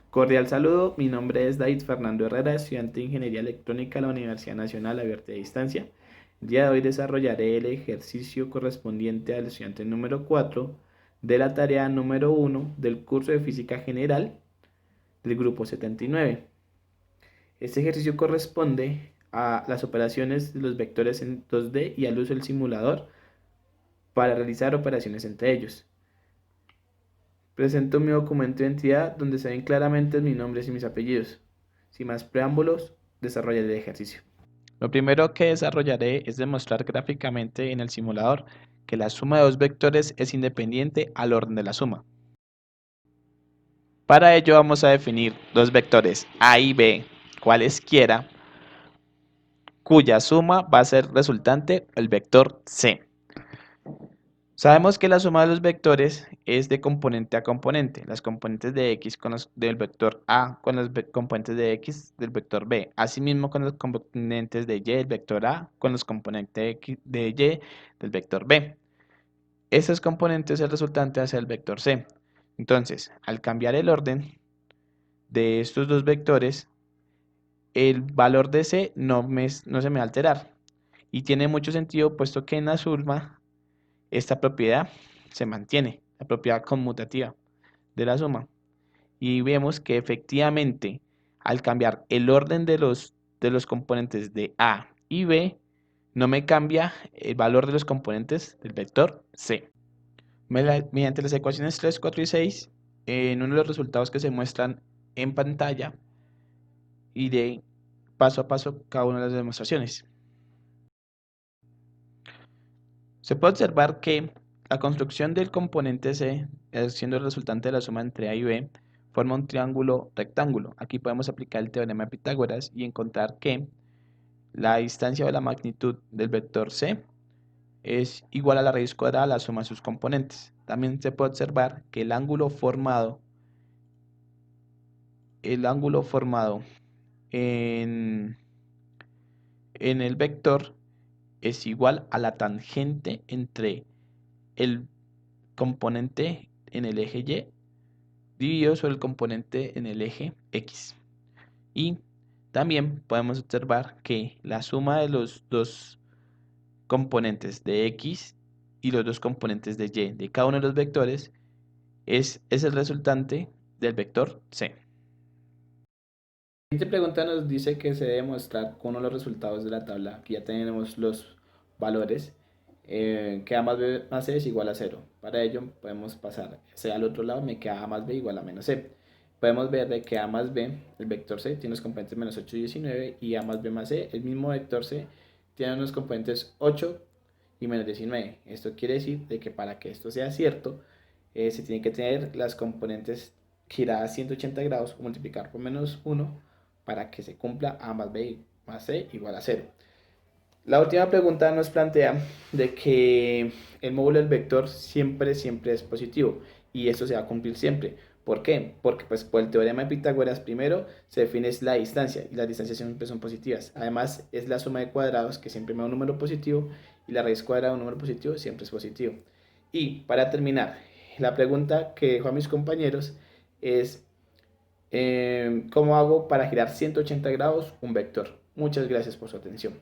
Cordial saludo, mi nombre es David Fernando Herrera, estudiante de Ingeniería Electrónica de la Universidad Nacional Abierta de Distancia. El día de hoy desarrollaré el ejercicio correspondiente al estudiante número 4 de la tarea número 1 del curso de Física General del grupo 79. Este ejercicio corresponde a las operaciones de los vectores en 2D y al uso del simulador para realizar operaciones entre ellos. Presento mi documento de identidad donde se ven claramente mis nombres y mis apellidos. Sin más preámbulos, desarrollaré el ejercicio. Lo primero que desarrollaré es demostrar gráficamente en el simulador que la suma de dos vectores es independiente al orden de la suma. Para ello vamos a definir dos vectores A y B, cualesquiera, cuya suma va a ser resultante el vector C. Sabemos que la suma de los vectores es de componente a componente, las componentes de x del vector a con los componentes de x del vector b, asimismo con los componentes de y del vector a con los componentes de y del vector b. Esos componentes el resultante hacia el vector c. Entonces, al cambiar el orden de estos dos vectores, el valor de c no se me va a alterar. Y tiene mucho sentido puesto que en la suma esta propiedad se mantiene, la propiedad conmutativa de la suma. Y vemos que efectivamente al cambiar el orden de los componentes de A y B, no me cambia el valor de los componentes del vector C. Mediante las ecuaciones 3, 4 y 6, en uno de los resultados que se muestran en pantalla, iré paso a paso cada una de las demostraciones. Se puede observar que la construcción del componente C, siendo el resultante de la suma entre A y B, forma un triángulo rectángulo. Aquí podemos aplicar el teorema de Pitágoras y encontrar que la distancia o la magnitud del vector C es igual a la raíz cuadrada de la suma de sus componentes. También se puede observar que el ángulo formado en, en el vector es igual a la tangente entre el componente en el eje Y dividido sobre el componente en el eje X. Y también podemos observar que la suma de los dos componentes de X y los dos componentes de Y de cada uno de los vectores es el resultante del vector C. La siguiente pregunta nos dice que se debe mostrar con uno de los resultados de la tabla. Aquí ya tenemos los valores. Que A más B más C es igual a 0. Para ello podemos pasar C al otro lado, me queda A más B igual a menos C. Podemos ver de que A más B, el vector C, tiene los componentes menos 8 y 19, y A más B más C, el mismo vector C, tiene unos componentes 8 y menos 19. Esto quiere decir de que para que esto sea cierto, se tiene que tener las componentes giradas 180 grados o multiplicar por menos 1 para que se cumpla A más B más C igual a 0. La última pregunta nos plantea de que el módulo del vector siempre es positivo y esto se va a cumplir siempre. ¿Por qué? Porque pues por el teorema de Pitágoras primero se define la distancia y las distancias siempre son positivas. Además es la suma de cuadrados que siempre me da un número positivo y la raíz cuadrada de un número positivo siempre es positivo. Y para terminar, la pregunta que dejo a mis compañeros es ¿cómo hago para girar 180 grados un vector? Muchas gracias por su atención.